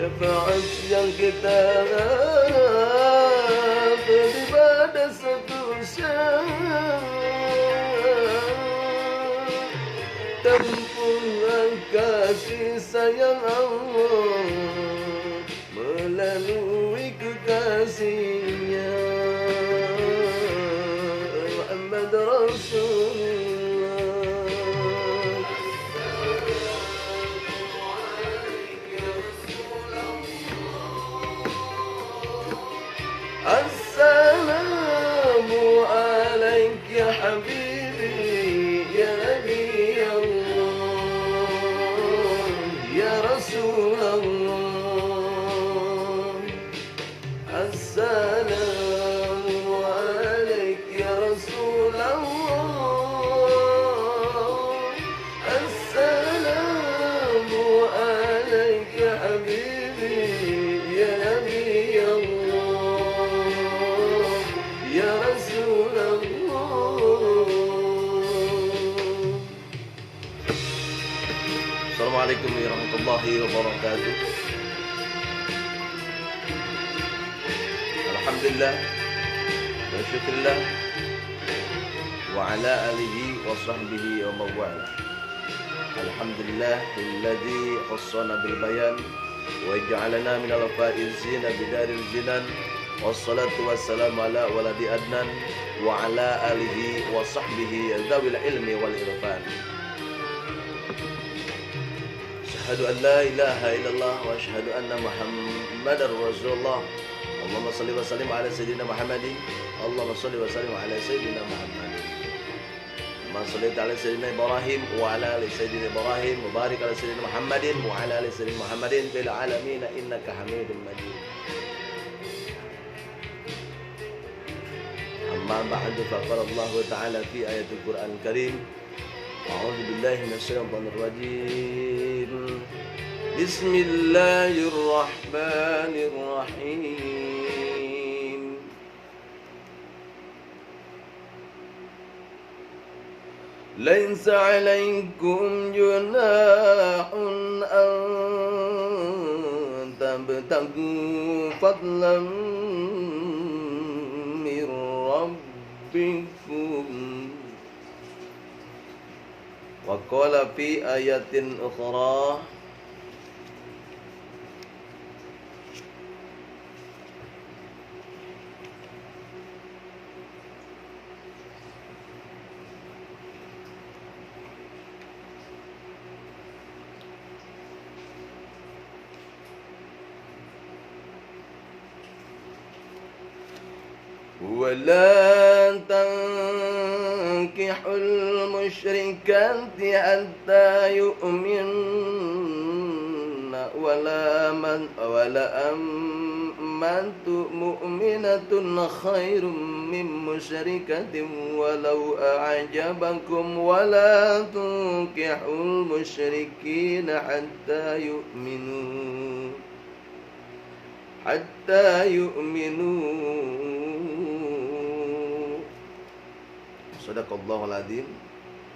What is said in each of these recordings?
Syafaat yang kita harap pada satu saat, tempuhlah kasih sayang Allah melalui kekasihnya Muhammad Rasulullah. Assalamu alaik ya habibi ya nabi Allah ya Rasulullah. Assalamu alaik ya Rasulullah. Assalamu alaik ya habibi ya nabi Allah ya Rasulullah. Assalamualaikum warahmatullahi wabarakatuh. Alhamdulillah wa syukurillah wa ala alihi wa sahbihi wa mawala. Alhamdulillah alladzi khassana bil bayan wa ja'alana minal faizina bidaril jinan. Wassalatu wassalamu ala waladi adnan wa ala alihi wa sahbihi dzawil ilmi wal irfan. Asyhadu an la ilaha illallah wa asyhadu anna Muhammadar Rasulullah. Allahumma shalli wa sallim ala sayyidina Muhammadin. Allahumma shalli wa sallim ala sayyidina Muhammadin. Ma shallaita ala sayyidina Ibrahim wa ala ali sayyidina Ibrahim wa barik ala sayyidina Muhammadin wa ala ali sayyidina Muhammadin fil alamin innaka Hamidum Majid. Amma ba'du, faqala Allah Ta'ala fi ayatul Qur'an Karim. A'udzu billahi minasyaitonir rajim. Bismillahirrahmanirrahim. Laisa 'alaikum junahun an tabtagu fadlan min rabbikum. Wa qala fi ayatin ukhra ولا تنكحوا المشركات حتى يؤمن ولا أمة مؤمنة خير من مشركة ولو أعجبكم ولا تنكحوا المشركين حتى يؤمنوا. Sadaqallahul azim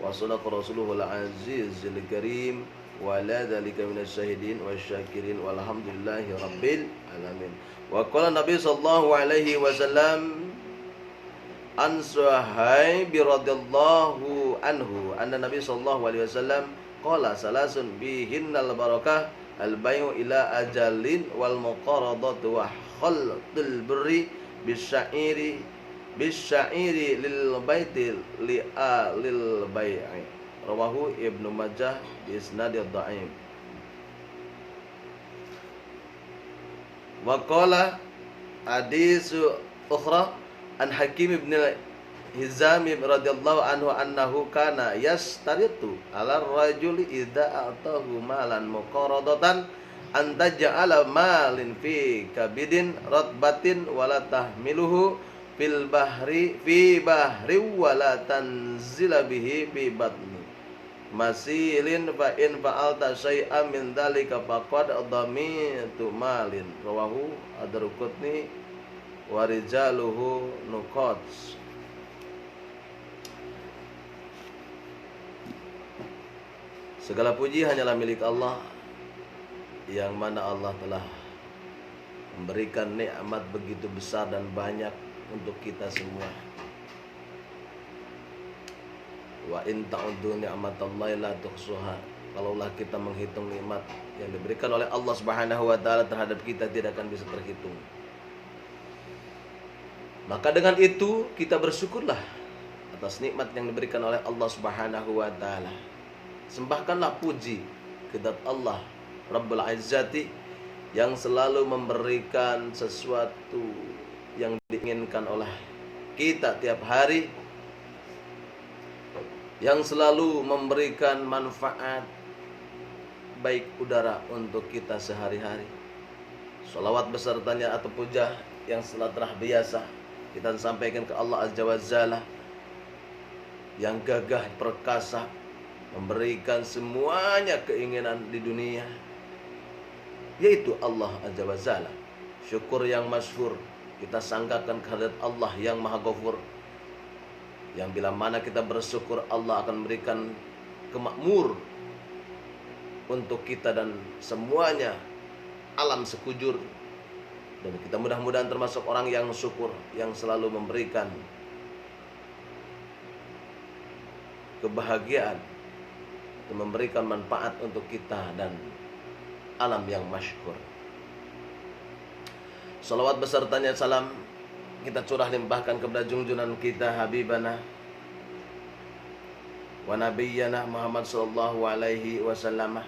wa sadaqa rasuluhul azizul karim wa la dzalika minasyahidin wasyakirin walhamdulillahi rabbil alamin. Wa qala Nabi sallallahu alaihi wasallam an Suhaib radhiyallahu anhu anna Nabi sallallahu alaihi wasallam qala salasun bihinnal barakah al-bayu ila ajalin wal muqaradatu wa khaltul birri bisya'iri lil baiti li alil bai'i. Rawahu Ibnu Majah bi isnadid dha'if. Wa qala haditsu ukhra an Hakim ibn Hizam radhiyallahu anhu annahu kana yastaritu ala rajuli idza atahu malan muqaradatan an taj'ala malin fi kabidin ratbatin wala tahmiluhu fil bahri wala tanzila bihi fi batni masilin fa in fa'alta syai'an min dzalika faqad dhamitu malin. Rawahu Ad-Darqutni wa rijaluhu nuqat. Segala puji hanyalah milik Allah yang mana Allah telah memberikan nikmat begitu besar dan banyak untuk kita semua. Wa in ta'uddu ni'matallahi la tuhsuha. Kalaulah kita menghitung nikmat yang diberikan oleh Allah Subhanahu wa taala terhadap kita, tidak akan bisa terhitung. Maka dengan itu kita bersyukurlah atas nikmat yang diberikan oleh Allah Subhanahu wa taala. Sembahkanlah puji kepada Allah Rabbul Izzati yang selalu memberikan sesuatu yang diinginkan oleh kita tiap hari, yang selalu memberikan manfaat baik udara untuk kita sehari-hari. Sholawat besertanya atau puja yang telah biasa kita sampaikan ke Allah Azza wa Jalla, yang gagah perkasa, memberikan semuanya keinginan di dunia, yaitu Allah Azza wa Jalla. Syukur yang masyhur kita sanggakan kehadirat Allah yang Maha Ghafur, yang bila mana kita bersyukur, Allah akan memberikan kemakmur untuk kita dan semuanya alam sekujur. Dan kita mudah-mudahan termasuk orang yang syukur, yang selalu memberikan kebahagiaan dan memberikan manfaat untuk kita dan alam yang masyhur. Salawat besertanya salam kita curah limpahkan kepada junjungan kita, habibana wa nabiyyana Muhammad sallallahu alaihi wasallam.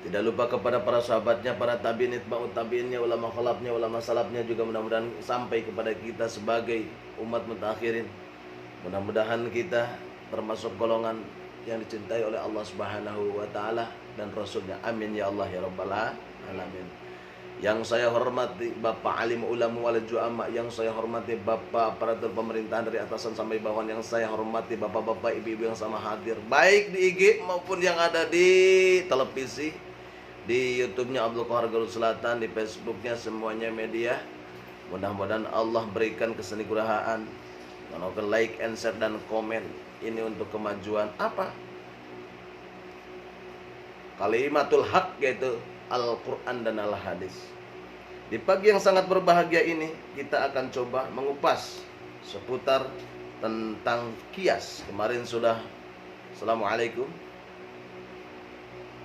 Tidak lupa kepada para sahabatnya, para tabi'in, itba'ut tabi'innya, ulama khalafnya, ulama salafnya, juga mudah-mudahan sampai kepada kita sebagai umat mutakhirin. Mudah-mudahan kita termasuk golongan yang dicintai oleh Allah Subhanahu wa taala dan Rasulnya. Amin ya Allah ya rabbal alamin. Yang saya hormati Bapak alim ulama wal juama, yang saya hormati Bapak aparatur pemerintahan dari atasan sampai bawahan, yang saya hormati Bapak-bapak, ibu-ibu yang sama hadir, baik di IG maupun yang ada di televisi, di YouTube-nya Abdul Qahar Garut Selatan, di Facebook-nya semuanya media. Mudah-mudahan Allah berikan kesenikurahaan, melakukan like and share dan komen. Ini untuk kemajuan apa? Kalimatul haq, yaitu Al-Quran dan Al-Hadis. Di pagi yang sangat berbahagia ini, kita akan coba mengupas seputar tentang kias. Kemarin sudah Assalamualaikum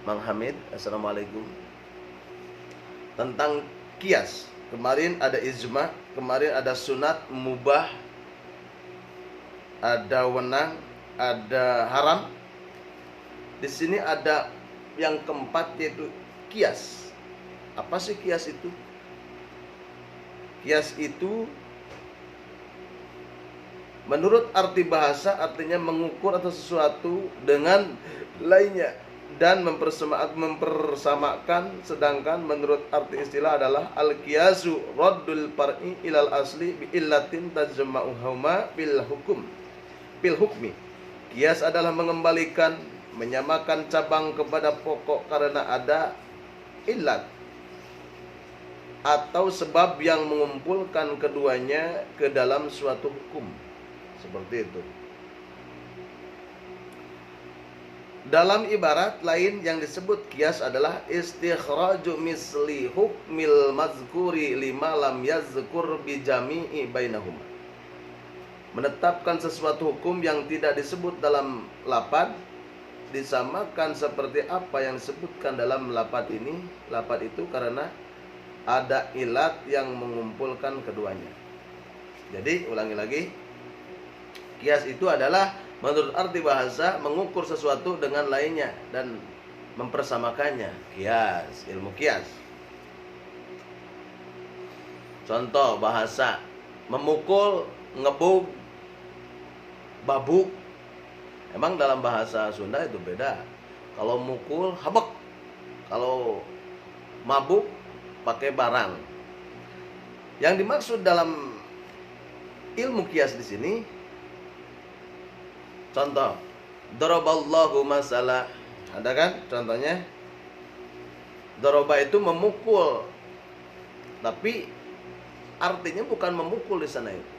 Bang Hamid, Assalamualaikum. Tentang kias, kemarin ada ijma, kemarin ada sunat, mubah, ada wenang, ada haram. Di sini ada yang keempat, yaitu kias. Apa sih kias itu? Kias itu menurut arti bahasa artinya mengukur atau sesuatu dengan lainnya dan mempersamakan, sedangkan menurut arti istilah adalah al-qiyasu raddul far'i ilal asli bi illatin tajma'uhuma bil hukmi. Kias adalah mengembalikan, menyamakan cabang kepada pokok karena ada illat atau sebab yang mengumpulkan keduanya ke dalam suatu hukum. Seperti itu. Dalam ibarat lain yang disebut kias adalah istikhraju misli hukmil mazkuri lima lam yazkur bi jami'i bainahuma. Menetapkan sesuatu hukum yang tidak disebut dalam lafaz, disamakan seperti apa yang disebutkan dalam lafaz ini, lafaz itu karena ada ilat yang mengumpulkan keduanya. Jadi ulangi lagi, kias itu adalah menurut arti bahasa mengukur sesuatu dengan lainnya dan mempersamakannya. Kias, ilmu kias. Contoh bahasa, memukul, ngebuk, babuk. Emang dalam bahasa Sunda itu beda. Kalau mukul, habek. Kalau mabuk, pakai barang. Yang dimaksud dalam ilmu kias di sini, contoh, daraballahu masalah. Ada kan contohnya? Daraba itu memukul, tapi artinya bukan memukul di sana itu.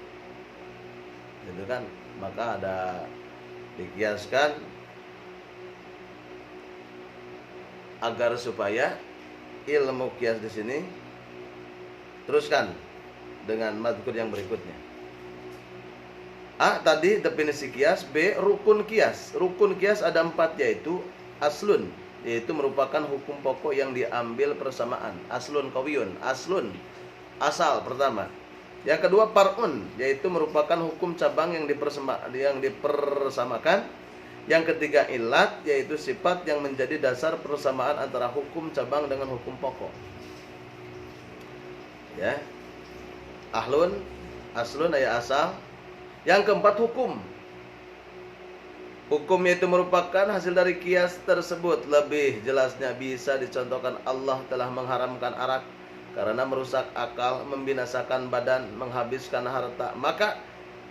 Gitu kan? Maka ada dikiaskan agar supaya ilmu kias di sini. Teruskan dengan madkur yang berikutnya. A. Tadi definisi kias. B. Rukun kias. Rukun kias ada 4, yaitu aslun, yaitu merupakan hukum pokok yang diambil persamaan. Aslun qawiyun, aslun, asal pertama. Yang kedua far'un, yaitu merupakan hukum cabang yang dipersamakan. Yang ketiga ilat, yaitu sifat yang menjadi dasar persamaan antara hukum cabang dengan hukum pokok. Ya, ahlun, aslun aya asal. Yang keempat hukum. Hukum itu merupakan hasil dari kias tersebut. Lebih jelasnya bisa dicontohkan Allah telah mengharamkan arak karena merusak akal, membinasakan badan, menghabiskan harta. Maka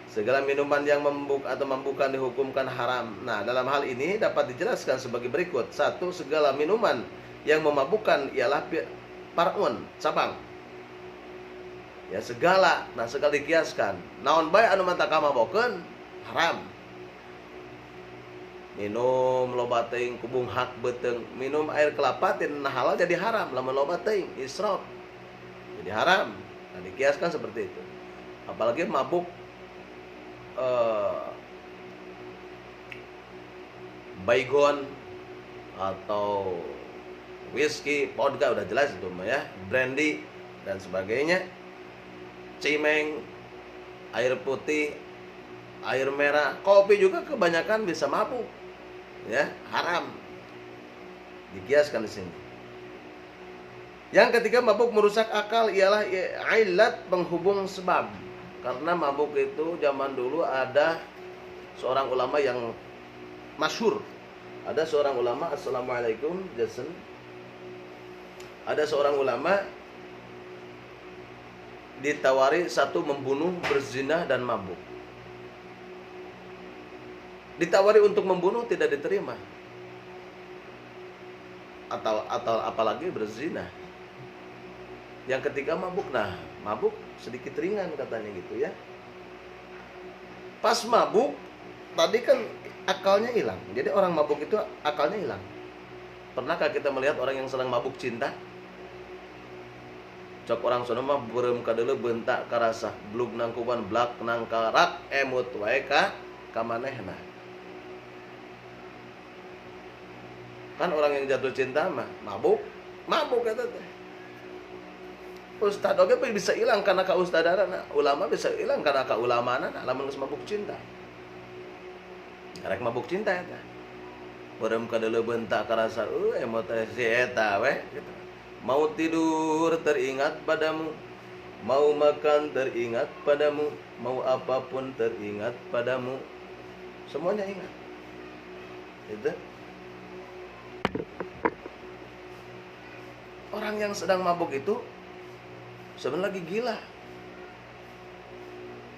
segala minuman yang memabukkan dihukumkan haram. Nah, dalam hal ini dapat dijelaskan sebagai berikut. 1. Segala minuman yang memabukkan ialah far'un, cabang. Ya, segala, nah segala dikiaskan. Naon bae anu mantaka mabokeun haram. Minum loba teuing kubung hak beteung, minum air kelapa tin halal jadi haram, lamun loba teuing israf jadi haram. Nah, dikiaskan seperti itu. Apalagi mabuk baygon atau whisky, vodka udah jelas itu mah ya, brandy dan sebagainya. Cimeng, air putih, air merah, kopi juga kebanyakan bisa mabuk, ya haram. Dikiaskan di sini. Yang ketiga, mabuk merusak akal ialah ilat penghubung sebab. Karena mabuk itu zaman dulu ada seorang ulama yang masyhur. Ada seorang ulama, assalamualaikum Jason. Ada seorang ulama ditawari satu membunuh, berzina dan mabuk. Ditawari untuk membunuh tidak diterima. Atau apalagi berzina. Yang ketiga mabuk. Nah, mabuk sedikit ringan katanya gitu ya. Pas mabuk tadi kan akalnya hilang. Jadi orang mabuk itu akalnya hilang. Pernahkah kita melihat orang yang sedang mabuk cinta? Cok orang sono mah beureum kadeuleu beuntak karasa, blug nangkuban blak nangkarak emut wae ka manehna. Kan orang yang jatuh cinta mah mabuk eta teh. Ustad oge bisa hilang karena kaustadaranna, ulama bisa hilang karena kaulamanana lamun geus mabuk cinta. Rek mabuk cinta eta. Beureum kadeuleu beuntak karasa, emot si eta we gitu. Mau tidur teringat padamu, mau makan teringat padamu, mau apapun teringat padamu, semuanya ingat. Itu orang yang sedang mabuk itu sebenarnya lagi gila.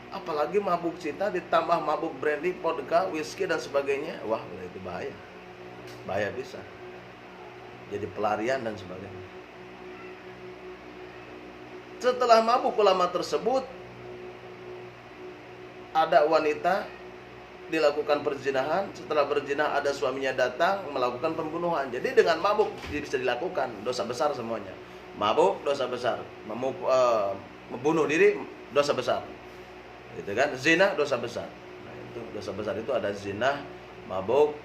Apalagi mabuk cinta ditambah mabuk brandy, vodka, whisky dan sebagainya. Wah, itu bahaya. Bahaya bisa. Jadi pelarian dan sebagainya. Setelah mabuk ulama tersebut, ada wanita dilakukan perzinahan. Setelah berzina ada suaminya datang melakukan pembunuhan. Jadi dengan mabuk bisa dilakukan, dosa besar semuanya. Mabuk dosa besar, membunuh diri dosa besar, gitu kan? Zina dosa besar. Nah, itu dosa besar itu ada zina, mabuk,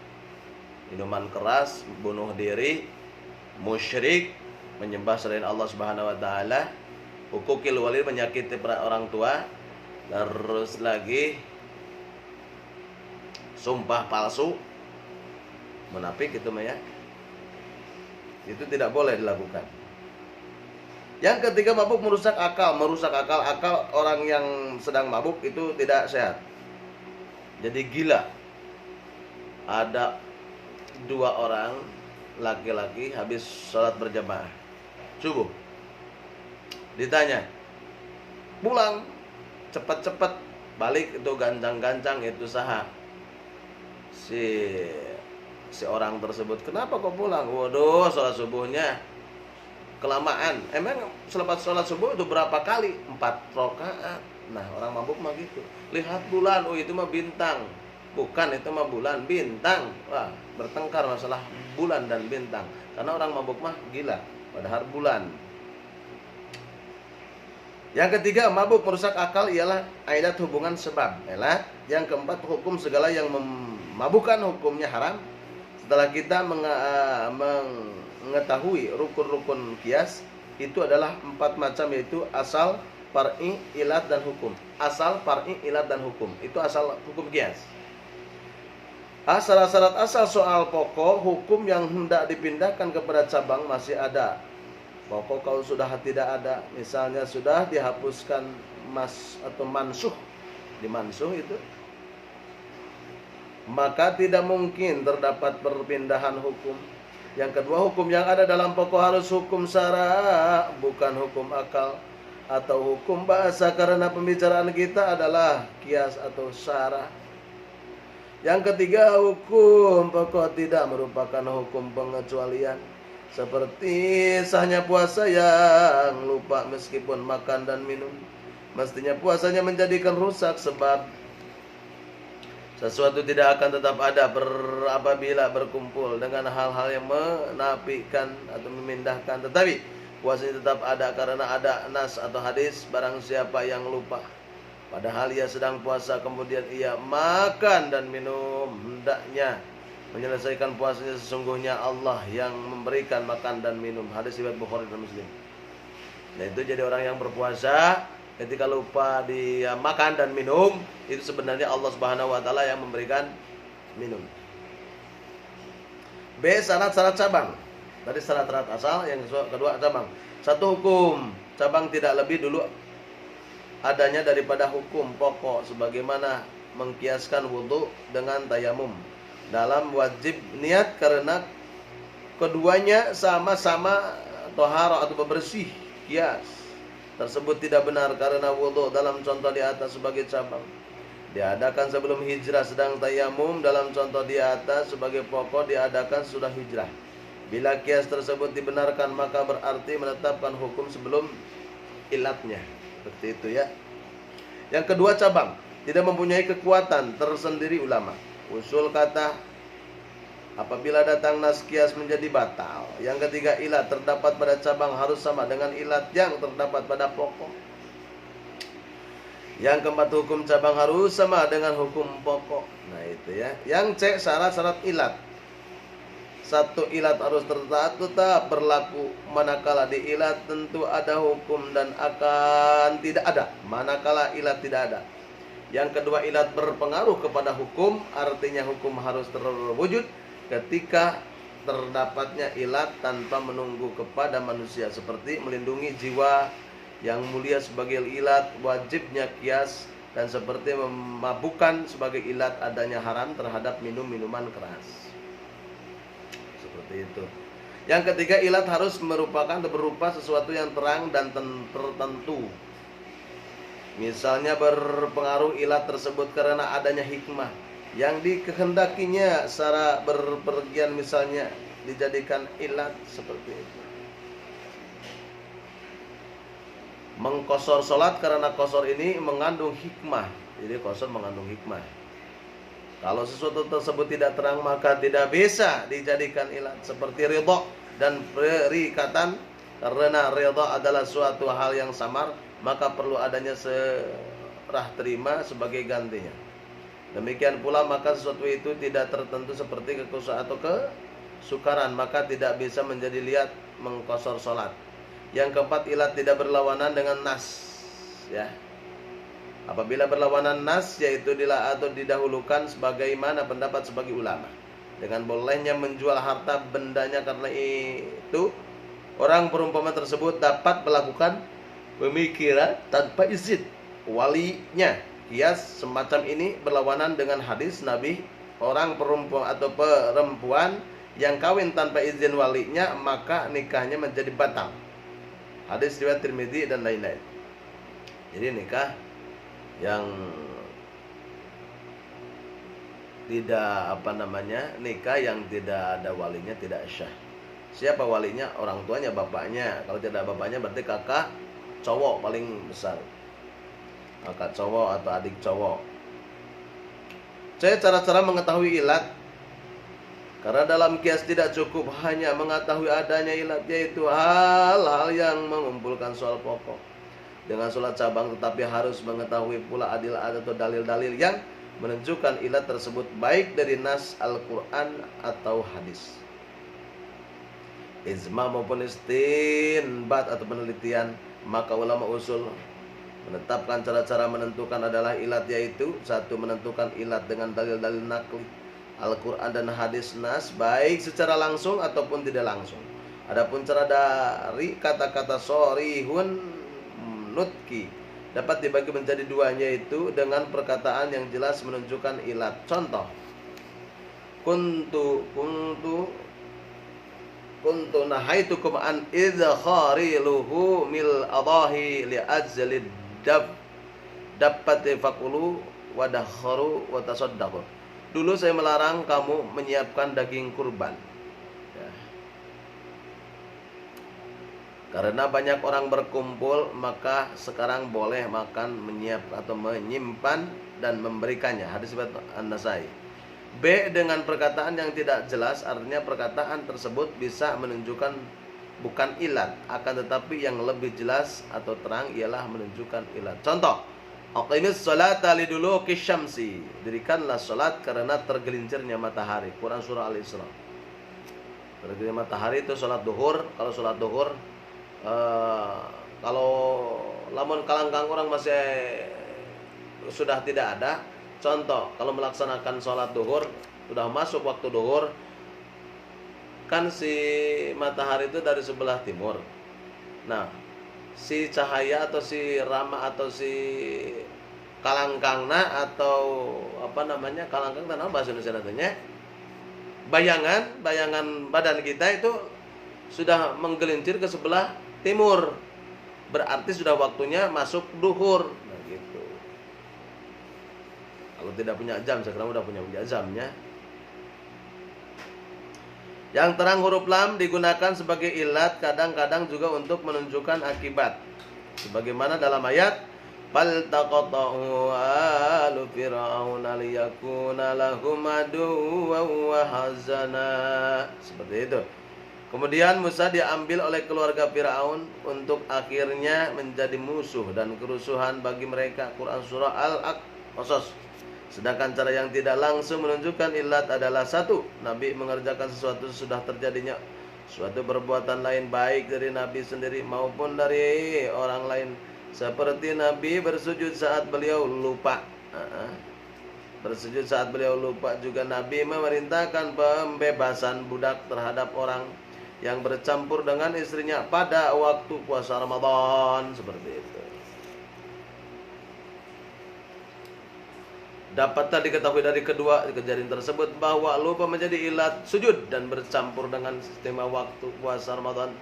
minuman keras, bunuh diri, musyrik, menyembah selain Allah Subhanahu wa taala, hukukil walid, menyakiti orang tua, terus lagi sumpah palsu, munafik itu mah ya. Itu tidak boleh dilakukan. Yang ketiga, mabuk merusak akal. Akal orang yang sedang mabuk itu tidak sehat. Jadi gila. Ada 2 orang laki-laki habis sholat berjamaah subuh. Ditanya, pulang cepat-cepat, balik itu gancang-gancang, itu saha si orang tersebut. Kenapa kok pulang? Waduh, sholat subuhnya kelamaan. Emang selepas sholat subuh itu berapa kali? 4 rakaat. Nah, orang mabuk mah gitu. Lihat bulan, itu mah bintang. Bukan, itu mah bulan, bintang. Wah, bertengkar masalah bulan dan bintang. Karena orang mabuk mah gila, padahal bulan. Yang ketiga, mabuk merusak akal ialah ilat hubungan sebab. Yang keempat, hukum segala yang memabukkan hukumnya haram. Setelah kita mengetahui rukun-rukun kias, itu adalah 4 macam, yaitu asal, far'i, ilat, dan hukum. Asal, far'i, ilat, dan hukum. Itu asal hukum kias. Syarat asal soal pokok hukum yang hendak dipindahkan kepada cabang masih ada. Pokok kalau sudah tidak ada, misalnya sudah dihapuskan atau mansuh, dimansuh itu, maka tidak mungkin terdapat perpindahan hukum. Yang kedua, hukum yang ada dalam pokok harus hukum syara, bukan hukum akal atau hukum bahasa, karena pembicaraan kita adalah kias atau syara. Yang ketiga, hukum pokok tidak merupakan hukum pengecualian, seperti sahnya puasa yang lupa meskipun makan dan minum. Mestinya puasanya menjadikan rusak, sebab sesuatu tidak akan tetap ada apabila berkumpul dengan hal-hal yang menafikan atau memindahkan. Tetapi puasanya tetap ada karena ada nas atau hadis, barang siapa yang lupa padahal ia sedang puasa, kemudian ia makan dan minum, hendaknya menyelesaikan puasanya, sesungguhnya Allah yang memberikan makan dan minum. Hadis riwayat Bukhari dan Muslim. Nah, itu jadi orang yang berpuasa ketika lupa dia makan dan minum, itu sebenarnya Allah Subhanahu wa taala yang memberikan minum. B. Syarat-syarat cabang. Tadi syarat-syarat asal, yang kedua cabang. Satu, hukum cabang tidak lebih dulu adanya daripada hukum pokok, sebagaimana mengkiaskan wudhu dengan tayamum dalam wajib niat, karena keduanya sama-sama tohara atau bersih. Kias tersebut tidak benar karena wudhu dalam contoh di atas sebagai cabang diadakan sebelum hijrah, sedang tayamum dalam contoh di atas sebagai pokok diadakan sudah hijrah. Bila kias tersebut dibenarkan, maka berarti menetapkan hukum sebelum ilatnya. Seperti itu ya. Yang kedua, cabang tidak mempunyai kekuatan tersendiri ulama. Usul kata apabila datang nas kias menjadi batal. Yang ketiga, ilat terdapat pada cabang harus sama dengan ilat yang terdapat pada pokok. Yang keempat, hukum cabang harus sama dengan hukum pokok. Nah itu ya. Yang C, syarat-syarat ilat. Satu, ilat harus tetap berlaku, manakala di ilat tentu ada hukum dan akan tidak ada manakala ilat tidak ada. Yang kedua, ilat berpengaruh kepada hukum, artinya hukum harus terwujud ketika terdapatnya ilat tanpa menunggu kepada manusia, seperti melindungi jiwa yang mulia sebagai ilat wajibnya kias, dan seperti memabukkan sebagai ilat adanya haram terhadap minuman keras. Seperti itu. Yang ketiga, ilat harus merupakan berupa sesuatu yang terang dan tertentu. Misalnya berpengaruh ilat tersebut karena adanya hikmah yang dikehendakinya secara berpergian, misalnya dijadikan ilat seperti itu. Mengkosor sholat karena kosor ini mengandung hikmah. Jadi kosor mengandung hikmah. Kalau sesuatu tersebut tidak terang, maka tidak bisa dijadikan ilat. Seperti ridha dan perikatan, karena ridha adalah suatu hal yang samar, maka perlu adanya serah terima sebagai gantinya. Demikian pula maka sesuatu itu tidak tertentu seperti kekuasaan atau kesukaran, maka tidak bisa menjadi liat mengkosor sholat. Yang keempat, ilat tidak berlawanan dengan nas, ya. Apabila berlawanan nas, yaitu atau didahulukan, sebagaimana pendapat sebagai ulama, dengan bolehnya menjual harta bendanya, karena itu orang perumpamaan tersebut dapat melakukan pemikiran tanpa izin walinya. Kias semacam ini berlawanan dengan hadis Nabi, orang perempuan atau perempuan yang kawin tanpa izin walinya, maka nikahnya menjadi batal. Hadis riwayat Tirmidzi dan lain-lain. Jadi nikah yang tidak nikah yang tidak ada walinya tidak syah. Siapa walinya? Orang tuanya, bapaknya. Kalau tidak bapaknya berarti kakak cowok paling besar, kakak cowok atau adik cowok. Saya cara-cara mengetahui ilat. Karena dalam kias tidak cukup hanya mengetahui adanya ilat, yaitu hal-hal yang mengumpulkan soal pokok dengan sholat cabang, tetapi harus mengetahui pula adilah atau dalil-dalil yang menunjukkan ilat tersebut, baik dari nas Al-Quran atau hadis, ijma maupun istinbat atau penelitian. Maka ulama usul menetapkan cara-cara menentukan adalah ilat, yaitu satu, menentukan ilat dengan dalil-dalil nakli Al-Quran dan hadis nas, baik secara langsung ataupun tidak langsung. Adapun cara dari kata-kata sorihun nutki dapat dibagi menjadi dua, yaitu dengan perkataan yang jelas menunjukkan ilat. Contoh, kuntu nahaitukum an idkhariluhu mil adahi li ajlid dapat fakulu wadakharu watasaddaqu. Dulu saya melarang kamu menyiapkan daging kurban, ya. Karena banyak orang berkumpul, maka sekarang boleh makan, menyiapkan atau menyimpan dan memberikannya. Hadis riwayat An-Nasai. B, dengan perkataan yang tidak jelas, artinya perkataan tersebut bisa menunjukkan bukan ilat, akan tetapi yang lebih jelas atau terang ialah menunjukkan ilat. Contoh, aqimis sholata liduluki syamsi, dirikanlah salat karena tergelincirnya matahari. Quran surah Al-Isra. Tergelincirnya matahari itu salat duhur. Kalau salat duhur, kalau lamun kalangkang orang masih sudah tidak ada. Contoh, kalau melaksanakan salat duhur, sudah masuk waktu duhur, kan si matahari itu dari sebelah timur. Nah, si cahaya atau si rama atau si kalangkangna atau apa namanya, kalangkang tanah bahasa Indonesia nantinya, bayangan badan kita itu sudah menggelincir ke sebelah timur, berarti sudah waktunya masuk duhur. Nah gitu. Kalau tidak punya jam, sekarang udah punya jamnya. Yang terang huruf lam digunakan sebagai ilat, kadang-kadang juga untuk menunjukkan akibat. Sebagaimana dalam ayat, faltaqatahu alu fir'auna liyakuna lahum aduwwan wa hazana. Seperti itu. Kemudian Musa diambil oleh keluarga Fir'aun untuk akhirnya menjadi musuh dan kerusuhan bagi mereka. Quran surah Al-Qasas. Sedangkan cara yang tidak langsung menunjukkan ilat adalah satu, Nabi mengerjakan sesuatu sesudah terjadinya suatu perbuatan lain, baik dari Nabi sendiri maupun dari orang lain. Seperti Nabi bersujud saat beliau lupa. Bersujud saat beliau lupa. Juga Nabi memerintahkan pembebasan budak terhadap orang yang bercampur dengan istrinya pada waktu puasa Ramadan. Seperti itu. Dapat diketahui dari kedua kejadian tersebut bahwa lupa menjadi ilat sujud dan bercampur dengan istimewa waktu puasa Ramadan.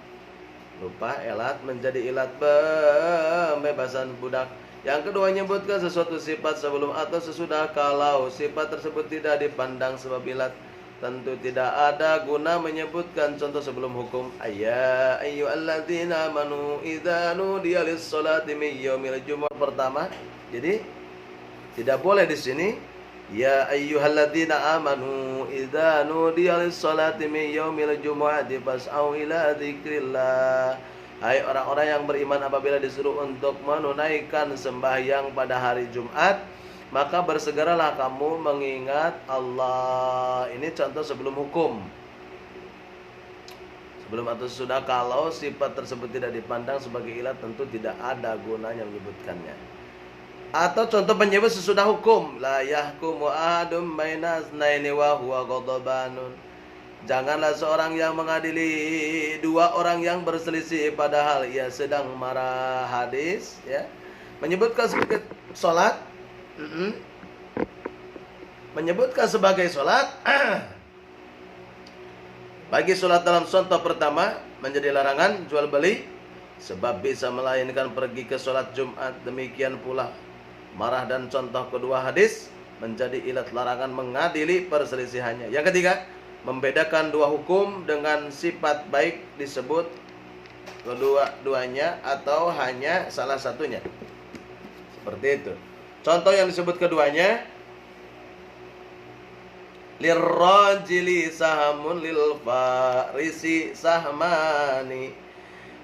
Lupa ilat menjadi ilat pembebasan budak. Yang kedua, menyebutkan sesuatu sifat sebelum atau sesudah. Kalau sifat tersebut tidak dipandang sebab ilat, tentu tidak ada guna menyebutkan contoh sebelum hukum. Ya ayyuhalladzina amanu idza nudiya lis-sholati min yaumil jumu'ah pertama. Jadi tidak boleh di sini. Ya ayyuhalladzina amanu idza nudiya lis-sholati min yaumil jumu'ati fas'au ila dzikrillah. Hai orang-orang yang beriman, apabila disuruh untuk menunaikan sembahyang pada hari Jumat, maka bersegeralah kamu mengingat Allah. Ini contoh sebelum hukum. Sebelum atau sudah, kalau sifat tersebut tidak dipandang sebagai ilat, tentu tidak ada gunanya menyebutkannya. Atau contoh penyebut sesudah hukum, la yahkumu ahadum baina tsnaini wa huwa ghadabanun. Janganlah seorang yang mengadili dua orang yang berselisih padahal ia sedang marah. Hadis ya menyebutkan sebagai salat, menyebutkan sebagai salat bagi salat dalam contoh pertama menjadi larangan jual beli sebab bisa melainkan pergi ke salat Jumat. Demikian pula marah dan contoh kedua hadis menjadi ilat larangan mengadili perselisihannya. Yang ketiga, membedakan dua hukum dengan sifat baik disebut kedua-duanya atau hanya salah satunya. Seperti itu. Contoh yang disebut keduanya lirrajili sahamun lil farisi sahmani.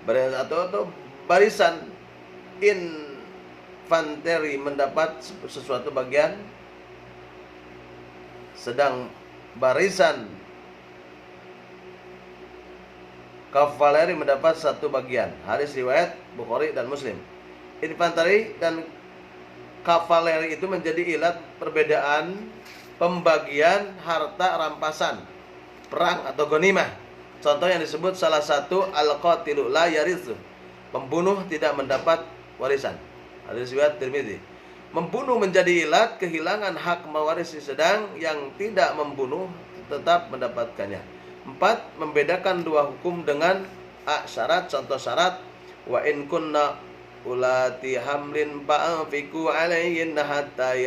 Atau barisan infanteri mendapat sesuatu bagian, sedang barisan kavaleri mendapat satu bagian. Hadis riwayat Bukhari dan Muslim. Infanteri dan kavaleri itu menjadi ilat perbedaan pembagian harta rampasan perang atau ghanimah. Contoh yang disebut salah satu al-qatilu la yarithu, pembunuh tidak mendapat warisan. Hadis riwayat Tirmidzi. Membunuh menjadi ilat kehilangan hak mewarisi, sedang yang tidak membunuh tetap mendapatkannya. 4. Membedakan dua hukum dengan syarat. Contoh syarat, wa in kunna ulati hamlin fa'afiku alayhinna hatta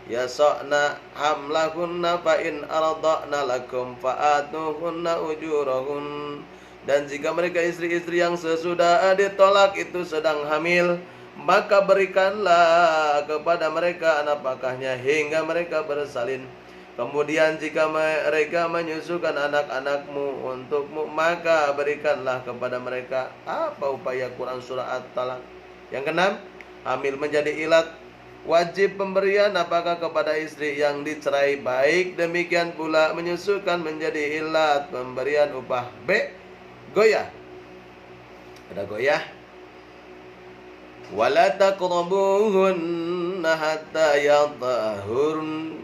yasa'na hamlahunna fa in arda'na lakum fa'atuhunna ujurahun. Dan jika mereka istri-istri yang sesudah ditolak itu sedang hamil, maka berikanlah kepada mereka nafkahnya hingga mereka bersalin. Kemudian jika mereka menyusukan anak-anakmu untukmu, maka berikanlah kepada mereka. Apa upaya Quran surah At-Talaq? Yang keenam, hamil menjadi ilat wajib pemberian nafkah kepada istri yang dicerai. Baik demikian pula menyusukan menjadi ilat pemberian upah. B. Goyah. Ada goyah. Wala taqrabuhunna hatta yatahurun.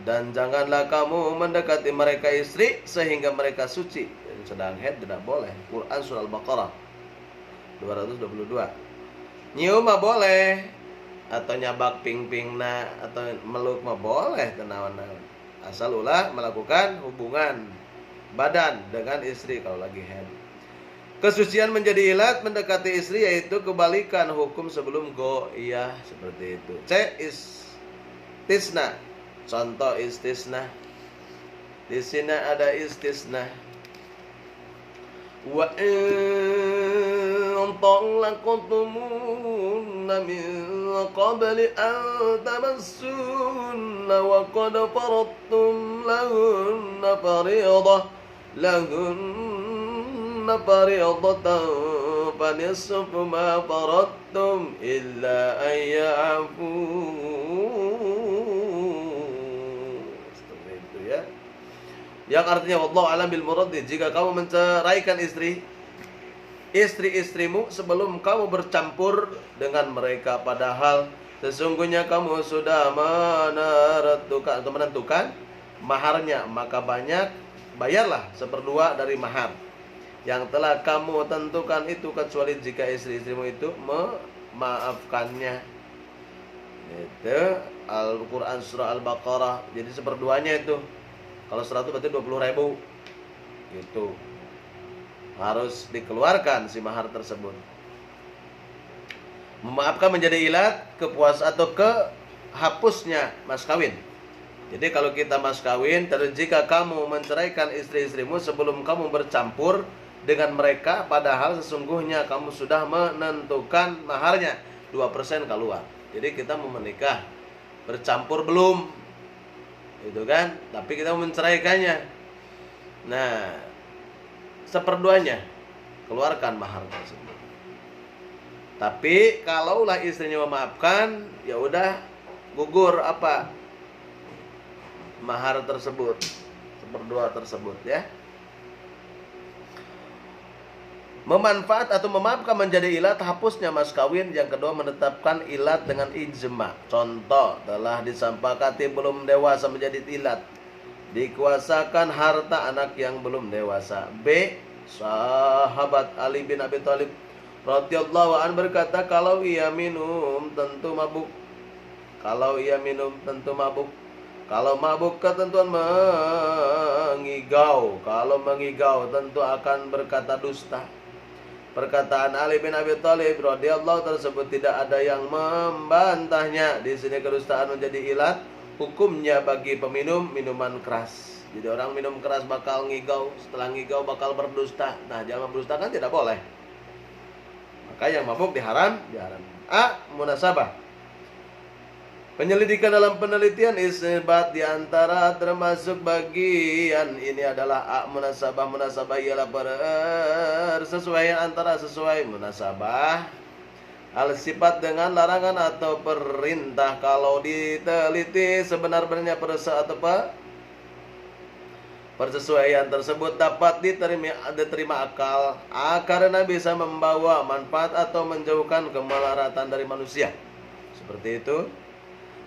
Dan janganlah kamu mendekati mereka istri sehingga mereka suci. Yang sedang haid tidak boleh. Quran surah Al-Baqarah 222. Nyium mah boleh, atau nyabak ping-pingna, atau meluk mah boleh, tenawan-nawan, asal ulah melakukan hubungan badan dengan istri kalau lagi haid. Kesucian menjadi ilat mendekati istri, yaitu kebalikan hukum sebelum goyah, seperti itu. C. Istisna. Contoh istisna. Di sini ada istisna. Wa in talaqtumunna min qabli an tamassunna wa qad faradtum lahunna fariidatan fanisfu ma faradtum illa an ya'fu. Yang artinya wallahu a'lam bil murad, jika kamu menceraikan istri-istrimu sebelum kamu bercampur dengan mereka, padahal sesungguhnya kamu sudah menentukan maharnya, maka bayarlah 1/2 dari mahar yang telah kamu tentukan itu, kecuali jika istri-istrimu itu memaafkannya. Itu Al-Quran surah Al-Baqarah. Jadi 1/2-nya itu. Kalau 100 berarti 20.000. Gitu. Harus dikeluarkan si mahar tersebut. Memaafkan menjadi ilat kepuas atau kehapusnya mas kawin. Jadi kalau kita mas kawin, jika kamu menceraikan istri-istrimu sebelum kamu bercampur dengan mereka, padahal sesungguhnya kamu sudah menentukan maharnya, 2% keluar. Jadi kita mau menikah, bercampur belum, itu kan, tapi kita mau menceraikannya. Nah, 1/2-nya keluarkan mahar tersebut. Tapi kalaulah istrinya memaafkan, ya udah gugur mahar tersebut, 1/2 tersebut ya. Memanfaat atau memaafkan menjadi ilat hapusnya mas kawin. Yang kedua, menetapkan ilat dengan ijma. Contoh, telah disepakati belum dewasa menjadi ilat, dikuasakan harta anak yang belum dewasa. B. Sahabat Ali bin Abi Thalib radhiyallahu anhu berkata, kalau ia minum tentu mabuk. Kalau mabuk ketentuan mengigau. Kalau mengigau tentu akan berkata dusta. Perkataan Ali bin Abi Thalib radhiyallahu tersebut tidak ada yang membantahnya. Di sini kedustaan menjadi ilat hukumnya bagi peminum minuman keras. Jadi orang minum keras bakal ngigau, setelah ngigau bakal berdusta. Nah, jangan berdusta kan tidak boleh. Maka yang mabuk diharam. A. Munasabah. Penyelidikan dalam penelitian isbat diantara termasuk bagian ini adalah munasabah. Munasabah ialah persesuaian antara sesuai munasabah al sifat dengan larangan atau perintah. Kalau diteliti sebenar-benarnya persesuaian tersebut dapat diterima akal karena bisa membawa manfaat atau menjauhkan kemelaratan dari manusia. Seperti itu.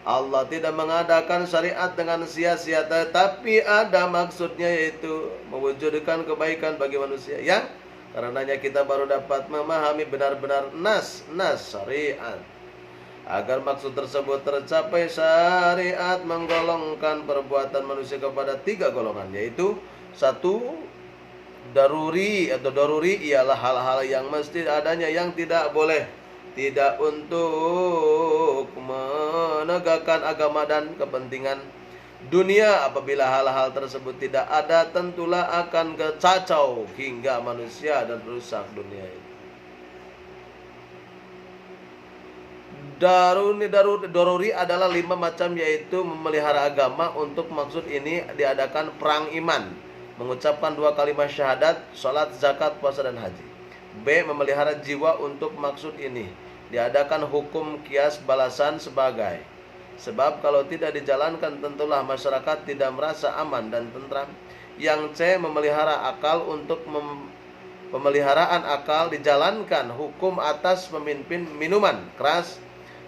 Allah tidak mengadakan syariat dengan sia-sia, tetapi ada maksudnya, yaitu mewujudkan kebaikan bagi manusia, yang karenanya kita baru dapat memahami benar-benar nas syariat. Agar maksud tersebut tercapai, syariat menggolongkan perbuatan manusia kepada 3 golongan, yaitu 1. Daruri atau daruri ialah hal-hal yang mesti adanya, yang tidak untuk menegakkan agama dan kepentingan dunia. Apabila hal-hal tersebut tidak ada, tentulah akan kacau hingga manusia dan rusak dunia ini. Daruri adalah 5 macam, yaitu memelihara agama. Untuk maksud ini diadakan perang iman, mengucapkan 2 kalimat syahadat, sholat, zakat, puasa, dan haji. B. Memelihara jiwa. Untuk maksud ini diadakan hukum kias balasan sebagai sebab kalau tidak dijalankan tentulah masyarakat tidak merasa aman dan tentram. Yang C. Memelihara akal. Untuk pemeliharaan akal dijalankan hukum atas pemimpin minuman keras,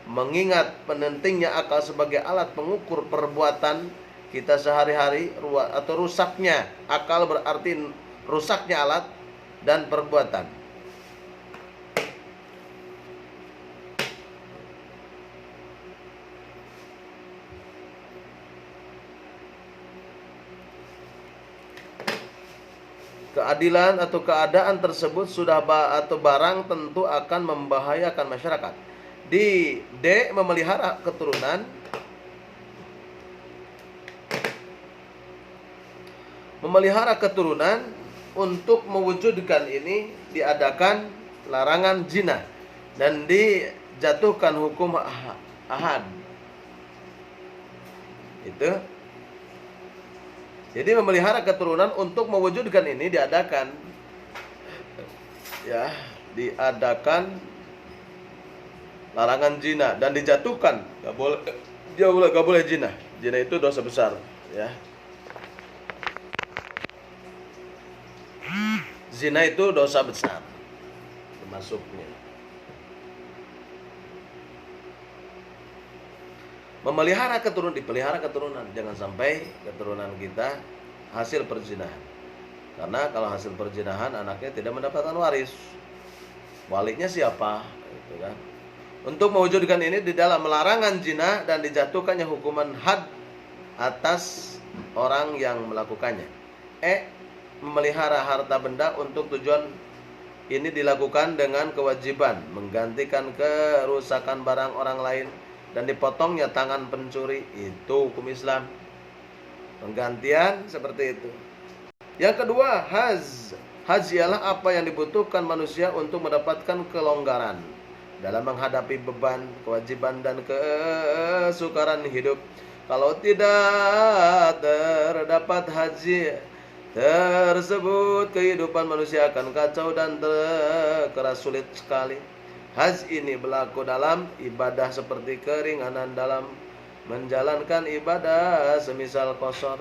mengingat pentingnya akal sebagai alat pengukur perbuatan kita sehari-hari. Atau rusaknya akal berarti rusaknya alat dan perbuatan. Keadilan atau keadaan tersebut sudah atau barang tentu akan membahayakan masyarakat. Di D. Memelihara keturunan. Memelihara keturunan, untuk mewujudkan ini diadakan larangan zina dan dijatuhkan hukum ahad. Itu. Jadi memelihara keturunan, untuk mewujudkan ini diadakan larangan zina dan dijatuhkan gak boleh zina. Zina itu dosa besar, ya. Zina itu dosa besar termasuknya. Memelihara keturunan, dipelihara keturunan, jangan sampai keturunan kita hasil perzinahan. Karena kalau hasil perzinahan anaknya tidak mendapatkan waris, waliknya siapa? Gitu kan. Untuk mewujudkan ini di dalam larangan zina dan dijatuhkannya hukuman had atas orang yang melakukannya. Memelihara harta benda, untuk tujuan ini dilakukan dengan kewajiban menggantikan kerusakan barang orang lain dan dipotongnya tangan pencuri. Itu hukum Islam, penggantian seperti itu. Yang kedua, haj ialah apa yang dibutuhkan manusia untuk mendapatkan kelonggaran dalam menghadapi beban, kewajiban, dan kesukaran hidup. Kalau tidak terdapat haji tersebut, kehidupan manusia akan kacau dan terkeras sulit sekali. Haji ini berlaku dalam ibadah seperti keringanan dalam menjalankan ibadah, semisal qashar,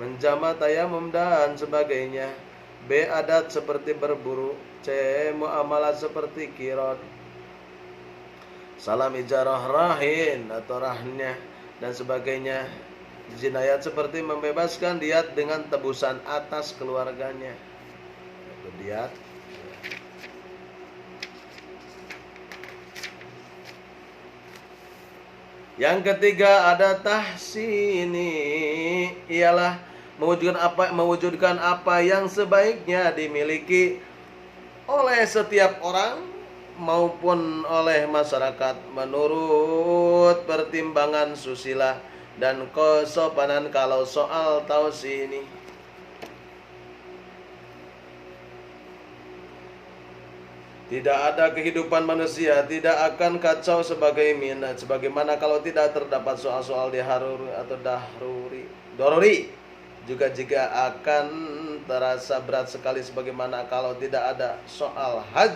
menjamak, tayamum, dan sebagainya. B. Adat seperti berburu. C. Muamalah seperti kirot, salam ijarah, rahin atau rahnya, dan sebagainya. Jinayat seperti membebaskan diat dengan tebusan atas keluarganya. Itu diat. Yang ketiga ada tahsini, ialah mewujudkan apa yang sebaiknya dimiliki oleh setiap orang maupun oleh masyarakat menurut pertimbangan susila dan kesopanan. Kalau soal tahsini, Tidak ada kehidupan manusia, tidak akan kacau sebagaimana kalau tidak terdapat soal-soal diharuri atau doruri. Juga jika akan terasa berat sekali sebagaimana kalau tidak ada soal haj.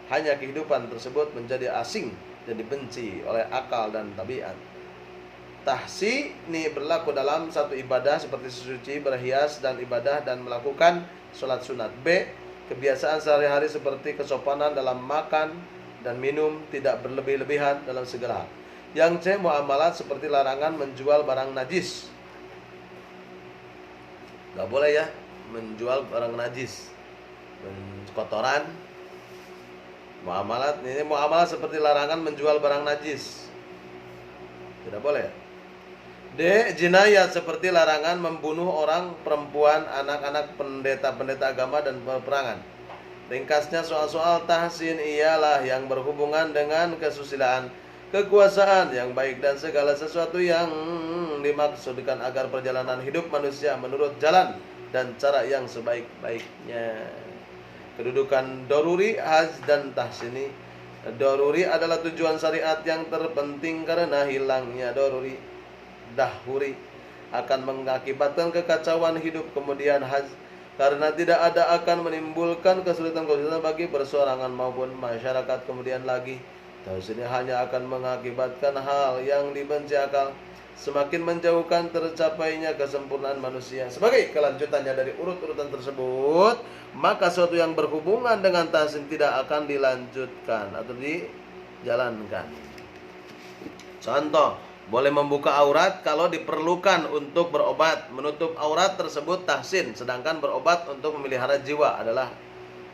Hanya kehidupan tersebut menjadi asing dan dibenci oleh akal dan tabiat. Tahsi ini berlaku dalam satu ibadah seperti suci, berhias dan ibadah dan melakukan sholat sunat. B. Kebiasaan sehari-hari seperti kesopanan dalam makan dan minum, tidak berlebih-lebihan dalam segala hal. Yang C. Muamalat seperti larangan menjual barang najis. Gak boleh ya menjual barang najis, kotoran. Muamalat ini muamalat seperti larangan menjual barang najis. Tidak boleh. D. Jinayat seperti larangan membunuh orang, perempuan, anak-anak, pendeta-pendeta agama dan peperangan. Ringkasnya soal-soal tahsin ialah yang berhubungan dengan kesusilaan, kekuasaan yang baik dan segala sesuatu yang dimaksudkan agar perjalanan hidup manusia menurut jalan dan cara yang sebaik-baiknya. Kedudukan doruri, haj dan tahsini. Doruri adalah tujuan syariat yang terpenting karena hilangnya doruri dahuri akan mengakibatkan kekacauan hidup. Kemudian haj karena tidak ada akan menimbulkan kesulitan-kesulitan bagi perseorangan maupun masyarakat. Kemudian lagi tahsin hanya akan mengakibatkan hal yang dibenci akal, semakin menjauhkan tercapainya kesempurnaan manusia. Sebagai kelanjutannya dari urut-urutan tersebut, maka sesuatu yang berhubungan dengan tahsin tidak akan dilanjutkan atau dijalankan. Contoh, boleh membuka aurat kalau diperlukan untuk berobat. Menutup aurat tersebut tahsin, sedangkan berobat untuk memelihara jiwa adalah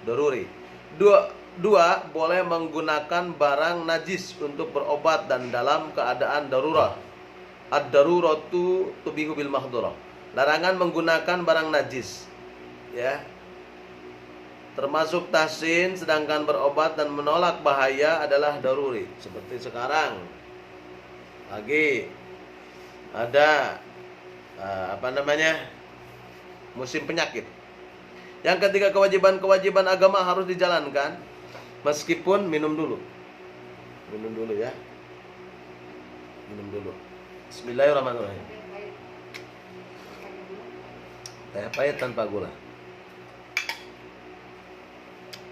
doruri. Dua, boleh menggunakan barang najis untuk berobat dan dalam keadaan darurat. Ad-daruratu tubihu bil mahdurah. Larangan menggunakan barang najis, ya, termasuk tahsin, sedangkan berobat dan menolak bahaya adalah daruri. Seperti sekarang lagi ada musim penyakit. Yang ketiga, kewajiban agama harus dijalankan meskipun minum dulu ya, minum dulu. Bismillahirrahmanirrahim. Teh pahit tanpa gula.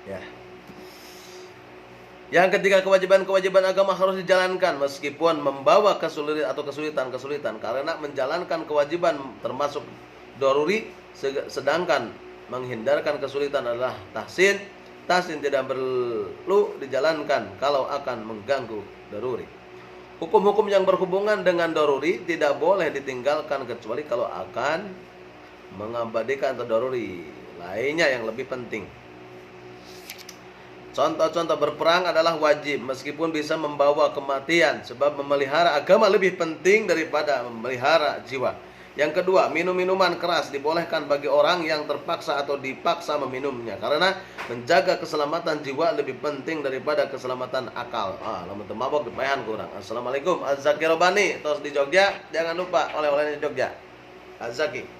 Ya. Yang ketiga, kewajiban agama harus dijalankan meskipun membawa kesulitan karena menjalankan kewajiban termasuk doruri, sedangkan menghindarkan kesulitan adalah tahsin. Tahsin tidak perlu dijalankan kalau akan mengganggu doruri. Hukum-hukum yang berhubungan dengan doruri tidak boleh ditinggalkan kecuali kalau akan mengabadikan atau doruri lainnya yang lebih penting. Contoh-contoh, berperang adalah wajib meskipun bisa membawa kematian, sebab memelihara agama lebih penting daripada memelihara jiwa. Yang kedua, minum-minuman keras dibolehkan bagi orang yang terpaksa atau dipaksa meminumnya, karena menjaga keselamatan jiwa lebih penting daripada keselamatan akal. Lamun teu mabok dipaehan ku urang. Assalamualaikum, Az-Zaki Robani tos di Jogja, jangan lupa oleh-olehnya di Jogja. Az-Zaki.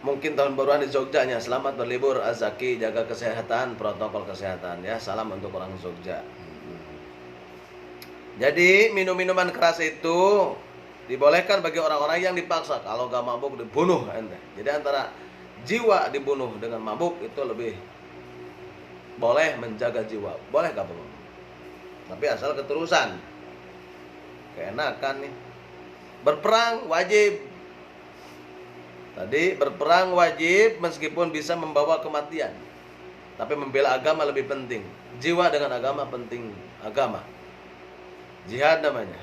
Mungkin tahun baruan di Jogjanya. Selamat berlibur Az-Zaki, jaga kesehatan, protokol kesehatan ya. Salam untuk orang Jogja. Jadi minum-minuman keras itu dibolehkan bagi orang-orang yang dipaksa. Kalau gak mabuk dibunuh ente. Jadi antara jiwa dibunuh dengan mabuk itu lebih boleh menjaga jiwa. Boleh gak mabuk? Tapi asal keterusan. Keenakan nih. Berperang wajib. Tadi berperang wajib meskipun bisa membawa kematian, tapi membela agama lebih penting. Jiwa dengan agama penting. Agama jihad namanya.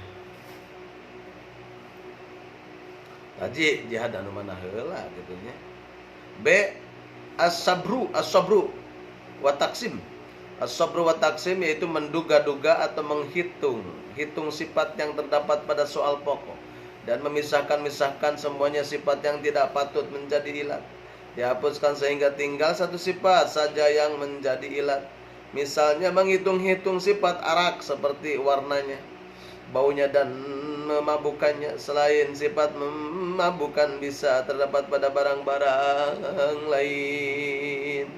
Haji jihad anu mana heula gitu nya. B. As-sabru wa taksim. As-sabru wa taksim yaitu menduga-duga atau hitung sifat yang terdapat pada soal pokok dan memisahkan semuanya sifat yang tidak patut menjadi ilat. Dihapuskan sehingga tinggal satu sifat saja yang menjadi ilat. Misalnya menghitung-hitung sifat arak seperti warnanya, baunya dan memabukkannya. Selain sifat memabukkan bisa terdapat pada barang-barang lain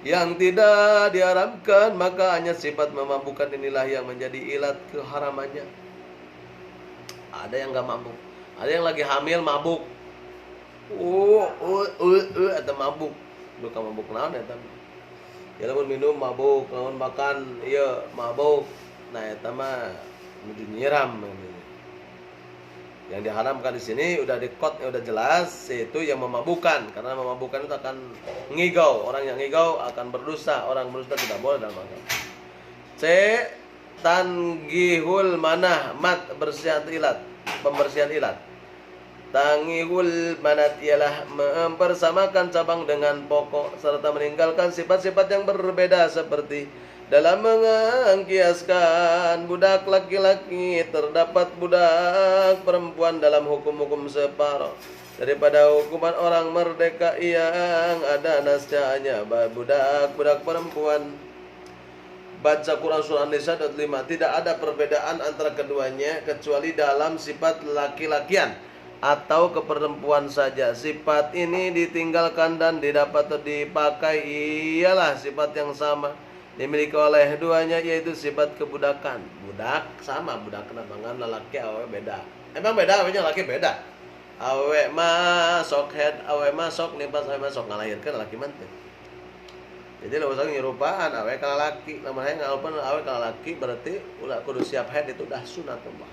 yang tidak diharamkan, maka hanya sifat memabukkan inilah yang menjadi ilat keharamannya. Ada yang gak mabuk, ada yang lagi hamil mabuk, atau mabuk, bukan mabuk naon ya tapi. Ya lamun minum mabuk, lamun makan iya mabuk. Nah eta mah kudu nyiram. Yang diharamkan di sini udah udah jelas, yaitu yang memabukkan, karena memabukkan itu akan ngigau. Orang yang ngigau akan berdosa, orang berdosa tidak boleh dalam agama. C. Tanggihul manah, mat bersihan ilat, pembersihan ilat. Tanggihul manat ialah mempersamakan cabang dengan pokok serta meninggalkan sifat-sifat yang berbeda, seperti dalam mengkiaskan budak laki-laki terdapat budak perempuan dalam hukum-hukum separuh daripada hukuman orang merdeka yang ada nascanya budak perempuan. Baca Quran surah An-Nisa 5. Tidak ada perbedaan antara keduanya kecuali dalam sifat laki-lakian atau keperempuan saja. Sifat ini ditinggalkan dan didapat atau dipakai ialah sifat yang sama dimiliki oleh duanya, yaitu sifat kebudakan. Budak sama budak kenabangan lelaki awe beda. Emang beda awenya laki beda. Awe masuk head, awe masuk nipas, awe masuk ngalahirkan laki mantep. Jadi lo usah nyerupaan awe kana laki, lamun hayang ngalapan awe kana laki berarti ulah kudu siap head, itu dah sunatullah.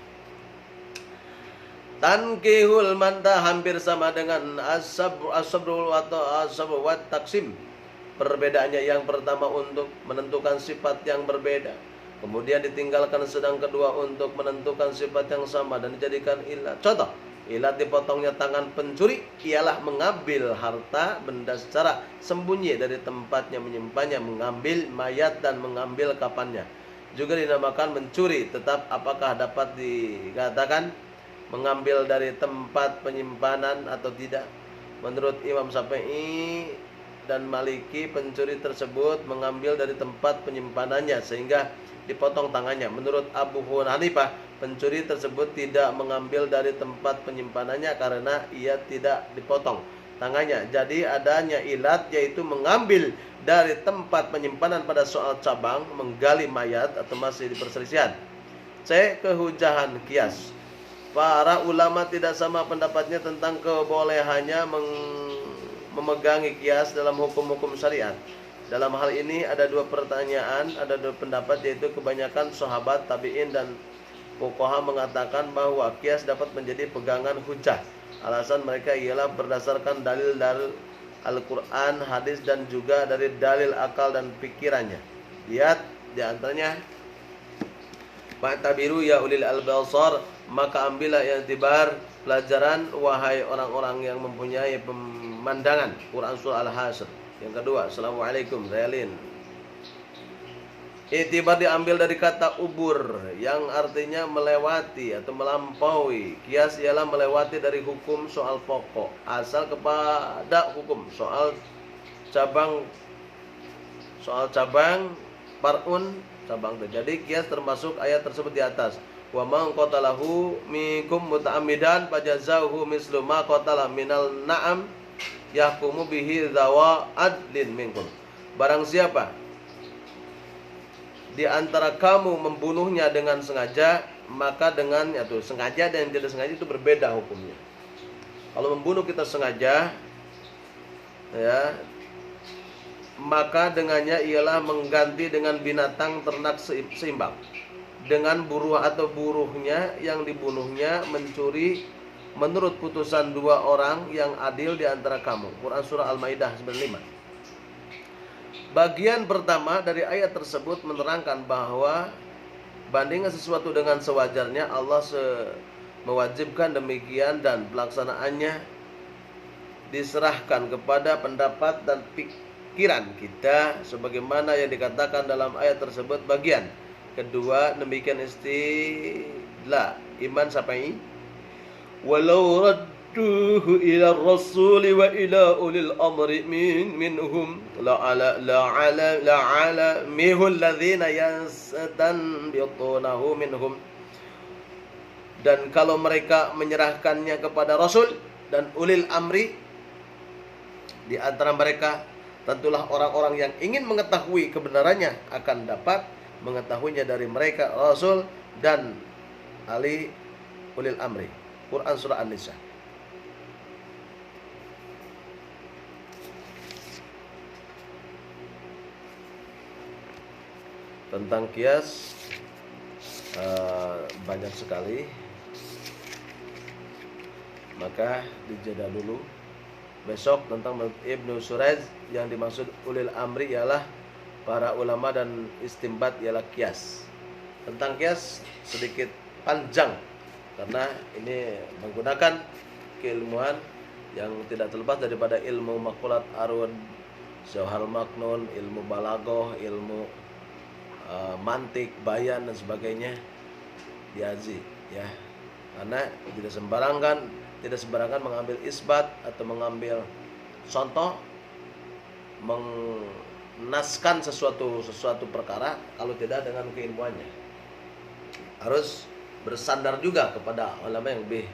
Tankihul manta hampir sama dengan as-sabrul atau as-sabr wa taksim. Perbedaannya yang pertama untuk menentukan sifat yang berbeda, kemudian ditinggalkan sedang kedua untuk menentukan sifat yang sama dan dijadikan ilat. Contoh, ilat dipotongnya tangan pencuri ialah mengambil harta benda secara sembunyi dari tempatnya menyimpannya, mengambil mayat dan mengambil kapannya. Juga dinamakan mencuri, tetap apakah dapat dikatakan mengambil dari tempat penyimpanan atau tidak? Menurut Imam Syafi'i dan Maliki, pencuri tersebut mengambil dari tempat penyimpanannya sehingga dipotong tangannya. Menurut Abu Hanifah, pencuri tersebut tidak mengambil dari tempat penyimpanannya karena ia tidak dipotong tangannya. Jadi adanya ilat, yaitu mengambil dari tempat penyimpanan pada soal cabang, menggali mayat atau masih di perselisihan. C. Kehujahan kias. Para ulama tidak sama pendapatnya tentang kebolehannya memegangi kias dalam hukum-hukum syariat. Dalam hal ini ada dua pertanyaan, ada dua pendapat, yaitu kebanyakan sahabat, tabi'in dan fuqaha mengatakan bahwa kias dapat menjadi pegangan hujah. Alasan mereka ialah berdasarkan dalil-dalil Al-Quran, hadis dan juga dari dalil akal dan pikirannya. Lihat di antaranya, Fa'tabiru ya ulil albasar, maka ambillah i'tibar, pelajaran wahai orang-orang yang mempunyai pemandangan. Quran surah Al-Hasyr. Yang kedua, Assalamualaikum Realin. I'tibar diambil dari kata ubur yang artinya melewati atau melampaui. Kias ialah melewati dari hukum soal pokok asal kepada hukum soal cabang parun cabang. Jadi kias termasuk ayat tersebut di atas. Wa man qatalahu minkum muta'ammidan fajazaohu mislu ma qatala minal na'am yahkumu bihi dzawa adlin minkum. Barang siapa di antara kamu membunuhnya dengan sengaja, maka dengan itu sengaja dan tidak sengaja itu berbeda hukumnya. Kalau membunuh kita sengaja, ya, maka dengannya ialah mengganti dengan binatang ternak seimbang dengan buruh atau buruhnya yang dibunuhnya mencuri menurut putusan dua orang yang adil di antara kamu. Quran surah Al-Maidah 95. Bagian pertama dari ayat tersebut menerangkan bahwa bandingkan sesuatu dengan sewajarnya, Allah mewajibkan demikian dan pelaksanaannya diserahkan kepada pendapat dan pikiran kita sebagaimana yang dikatakan dalam ayat tersebut. Bagian kedua demikian istilah iman Syafi'i, walau radduhu ila rasuli wa ila ulil amri minhum la'ala mihul ladhina yastanbitunahu minhum Dan kalau mereka menyerahkannya kepada Rasul dan ulil amri di antara mereka, tentulah orang-orang yang ingin mengetahui kebenarannya akan dapat mengetahuinya dari mereka, Rasul dan ahli ulil amri. Quran surah An-Nisa. Tentang kias banyak sekali, maka dijeda dulu. Besok tentang Ibnu Suraj, yang dimaksud ulil amri ialah para ulama dan istimbat ialah kias. Tentang kias sedikit panjang karena ini menggunakan keilmuan yang tidak terlepas daripada ilmu makulat arud, syauhal maknun, ilmu balagoh, ilmu mantik, bayan dan sebagainya diaji ya. Karena tidak sembarangan mengambil isbat atau mengambil contoh menaskan sesuatu perkara kalau tidak dengan keilmuannya. Harus bersandar juga kepada ulama yang lebih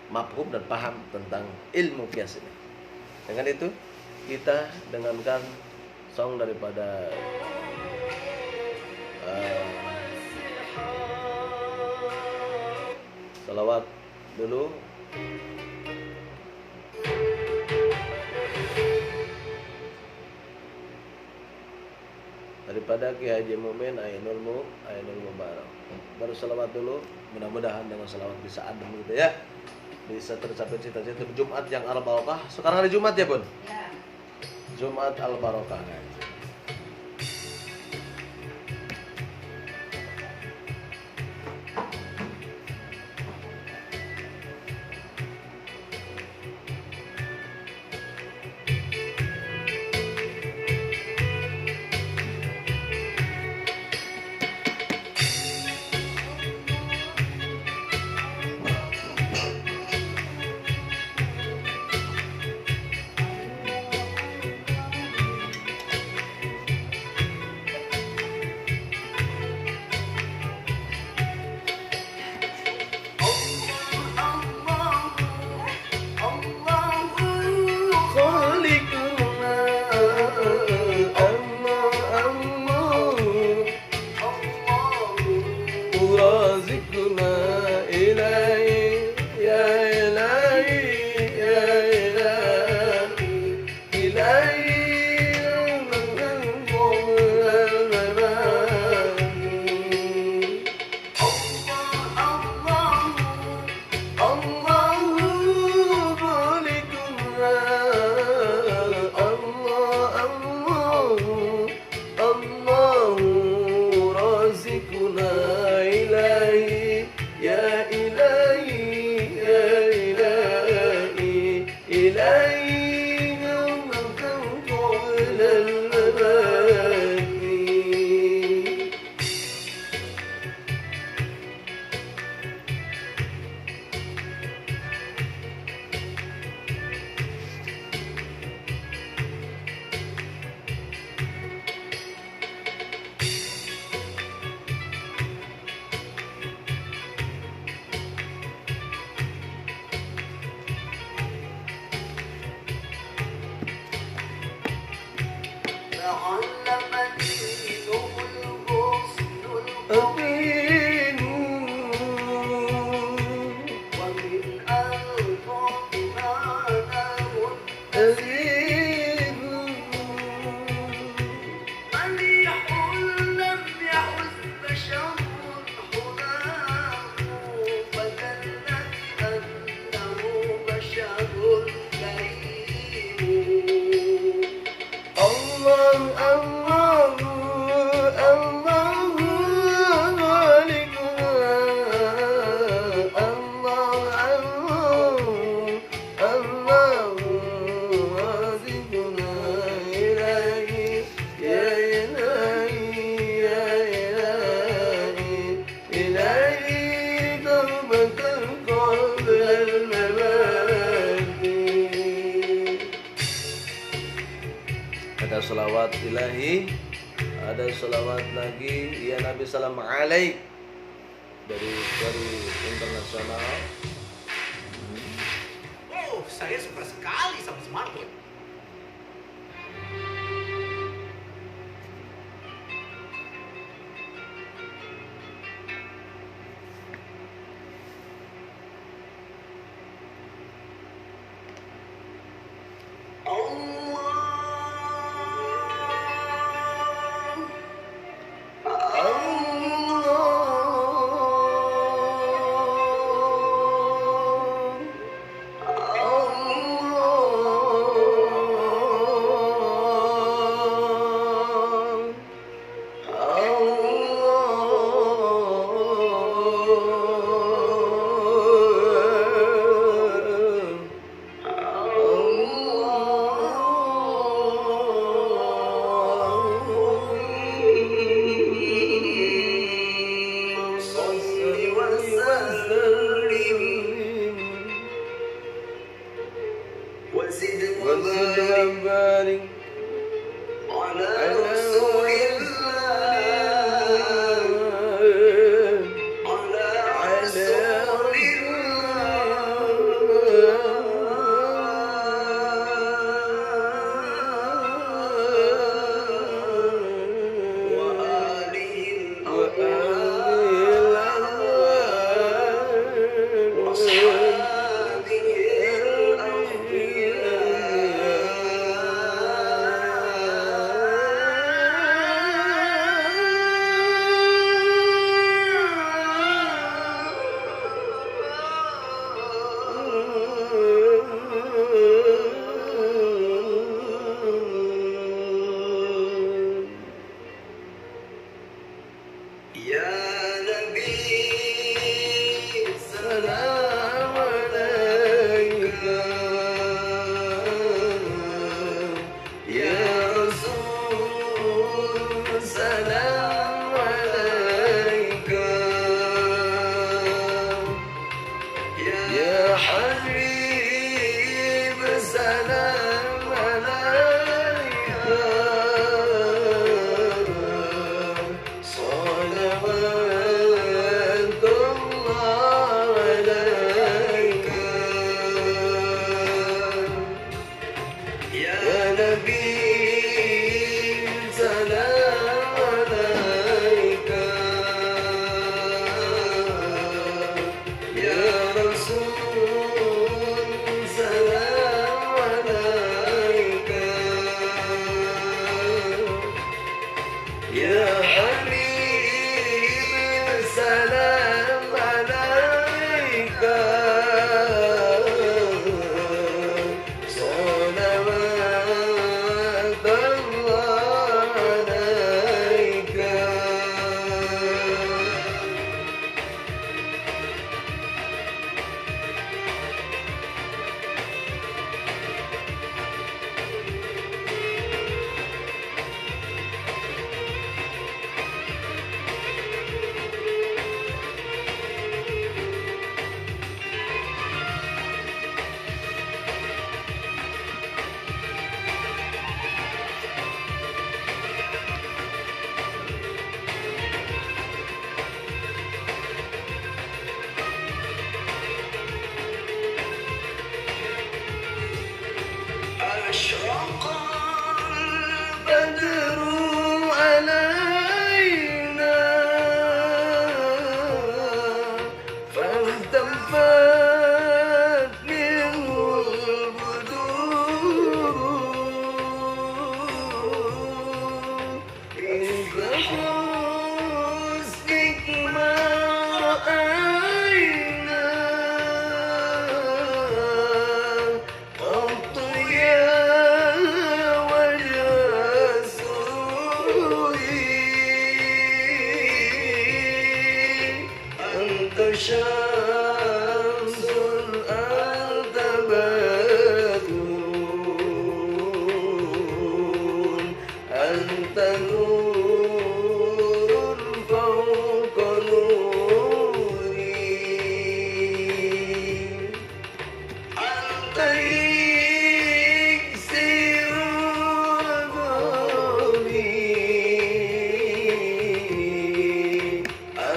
mafhum dan paham tentang ilmu kias ini. Dengan itu kita dengarkan song daripada salawat dulu. Daripada Ki Haji Mumin Ainul Mubarak. Baru salawat dulu. Mudah-mudahan dengan salawat bisa adem gitu ya. Bisa tercapai cita-cita Jumat yang al-barakah. Sekarang hari Jumat ya, Bun? Ya. Jumat al-barakah. Ada salawat ilahi, ada salawat lagi ya Nabi salam alaik dari dari internasional. Oh, saya suka sekali sama smartphone.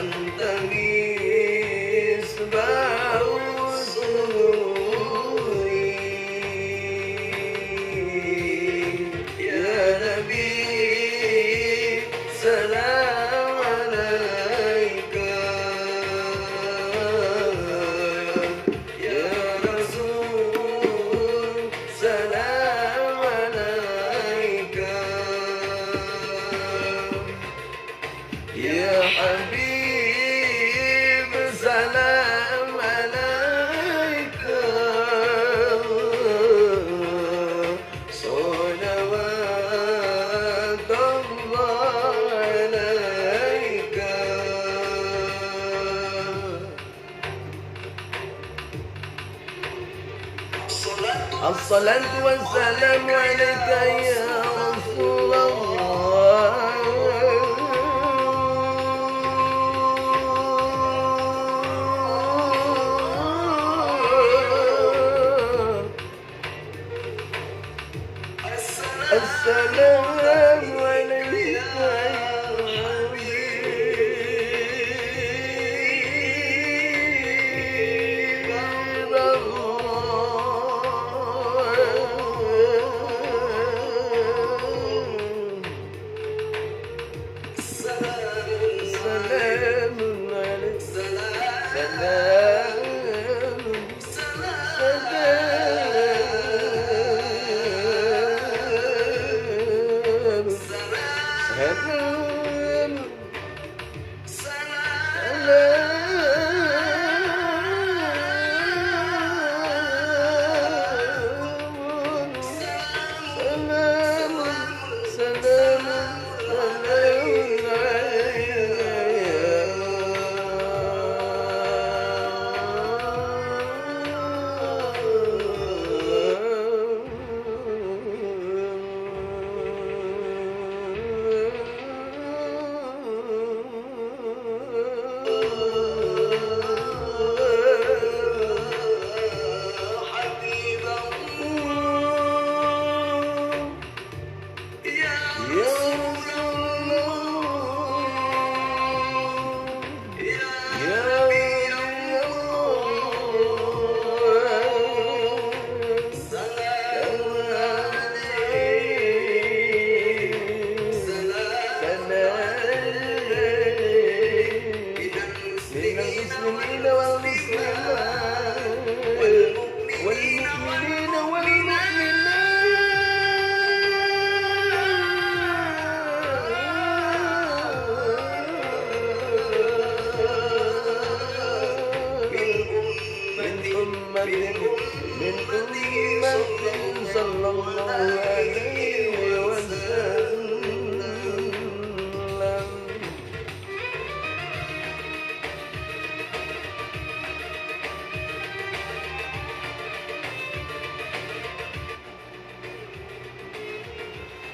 أنت لي Assalatu wassalamu alaika ya Rasulullah. Assalamu alaika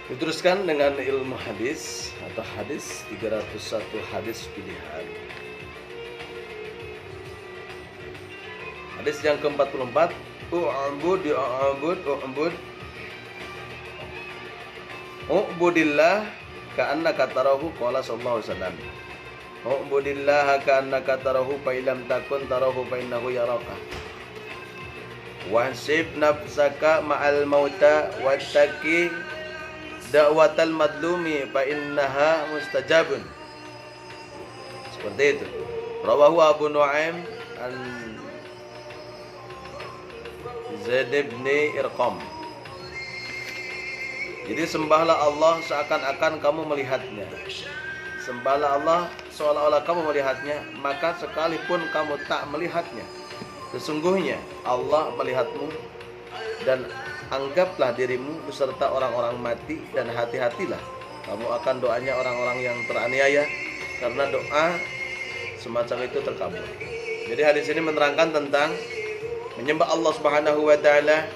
Diteruskan dengan ilmu hadis atau hadis 301 hadis pilihan. Hadis yang ke-44, U'budillah ka'annaka tarahu, qala sallallahu alaihi wasallam. U'budillah ka'annaka tarahu fa illam takun tarahu fa innahu yaraka. Wahsib nafsaka ma'al mauta wattaqi da'watal madlumi fa innaha mustajabun. Seperti itu. Rawahu Abu Nuaim an Zaid bin Irqam. Jadi sembahlah Allah seakan-akan kamu melihatnya. Sembahlah Allah seolah-olah kamu melihatnya, maka sekalipun kamu tak melihatnya, sesungguhnya Allah melihatmu. Dan anggaplah dirimu beserta orang-orang mati, dan hati-hatilah kamu akan doanya orang-orang yang teraniaya, karena doa semacam itu terkabul. Jadi hadis ini menerangkan tentang menyembah Allah Subhanahu wa taala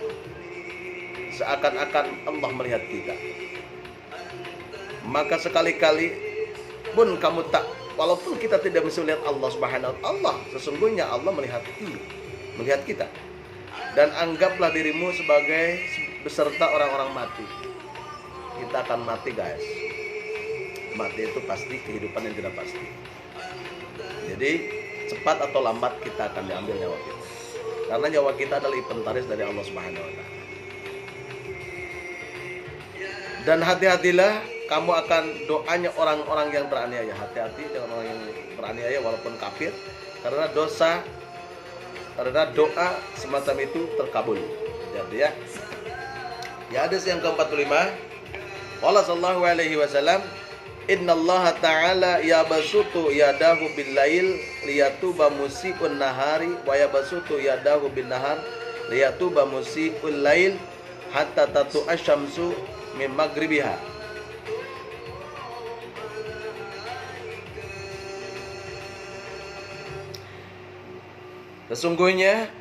seakan-akan Allah melihat kita. Maka sekali-kali pun kamu tak, walaupun kita tidak bisa melihat Allah Subhanahu wa taala, Allah sesungguhnya Allah melihat kita. Dan anggaplah dirimu sebagai beserta orang-orang mati. Kita akan mati, guys. Mati itu pasti, kehidupan yang tidak pasti. Jadi cepat atau lambat kita akan diambil nyawa kita. Karena nyawa kita adalah inventaris dari Allah Subhanahu wa taala. Dan hati-hatilah kamu akan doanya orang-orang yang teraniaya. Hati-hati dengan orang yang teraniaya walaupun kafir, karena dosa, karena doa semacam itu terkabul. Jadi ya hadis yang ke-45, qala sallallahu alaihi wasallam, innallaha ta'ala yabasutu yadahu bil lail liyatuba musii'un nahari wa yabasutu yadahu bin nahar liyatuba musii'ul lail hatta tatu asyamsu min maghribiha. Sesungguhnya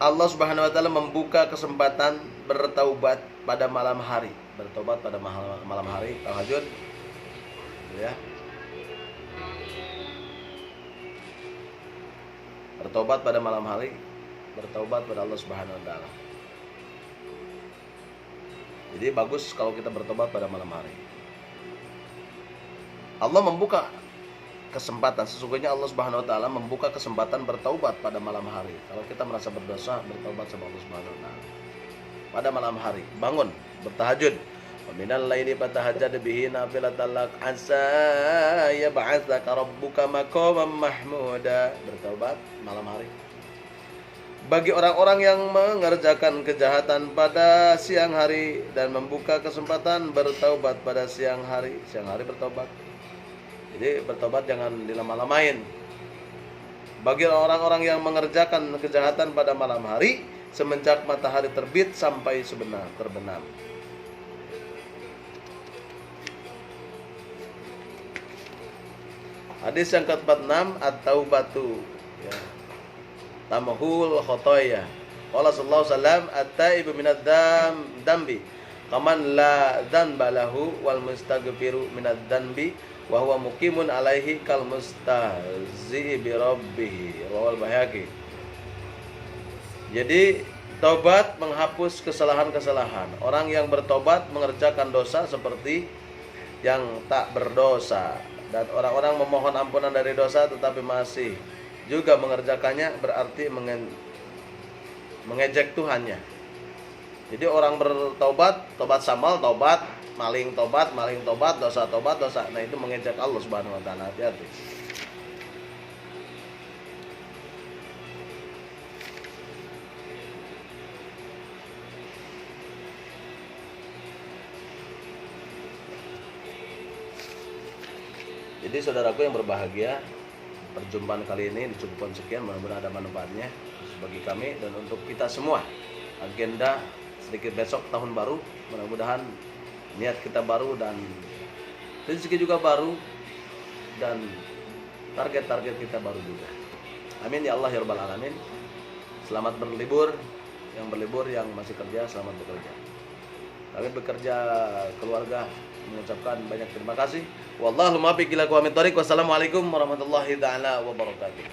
Allah Subhanahu wa taala membuka kesempatan bertaubat pada malam hari. Bertaubat pada malam hari, tahajud. Ya. Bertaubat pada malam hari, bertaubat pada Allah Subhanahu wa taala. Jadi bagus kalau kita bertobat pada malam hari. Allah membuka kesempatan, sesungguhnya Allah Subhanahu wa taala membuka kesempatan bertaubat pada malam hari. Kalau kita merasa berdosa, bertaubat sama Allah Subhanahu wa taala. Pada malam hari, bangun, bertahajud. Wa minal laili fatahajjad bihi nafilatan lak asa yab'atsaka rabbuka maqaman mahmuda. Bertaubat malam hari. Bagi orang-orang yang mengerjakan kejahatan pada siang hari dan membuka kesempatan bertaubat pada siang hari bertaubat. Jadi bertobat jangan dilama-lamain. Bagi orang-orang yang mengerjakan kejahatan pada malam hari semenjak matahari terbit sampai terbenam. Hadis yang ke-46, at-taubatu ya. Tamhul khotoya. Qala sallallahu alaihi wasallam, at-taibu minadz dambi kaman la dzanba lahu wal mustaghfiru minadz dzanbi wa huwa muqimun alaihi kal mustahzi bi rabbih. Rawal Baihaqi. Jadi tobat menghapus kesalahan-kesalahan. Orang yang bertobat mengerjakan dosa seperti yang tak berdosa. Dan orang-orang memohon ampunan dari dosa tetapi masih juga mengerjakannya berarti mengejek Tuhannya. Jadi orang bertobat, tobat samal, tobat, maling tobat, dosa tobat, dosa. Nah itu mengejek Allah Subhanahu wa taala. Hati-hati. Jadi saudaraku yang berbahagia, perjumpaan kali ini dicukupkan sekian, mudah-mudahan ada manfaatnya bagi kami dan untuk kita semua. Agenda sedikit besok tahun baru, mudah-mudahan niat kita baru dan rezeki juga baru dan target-target kita baru juga. Amin ya Allah ya rabbal alamin. Selamat berlibur, yang masih kerja selamat bekerja. Kami bekerja keluarga mengucapkan banyak terima kasih. Wallahu muwaffiq ila aqwamit thoriq. Wassalamualaikum warahmatullahi taala wabarakatuh.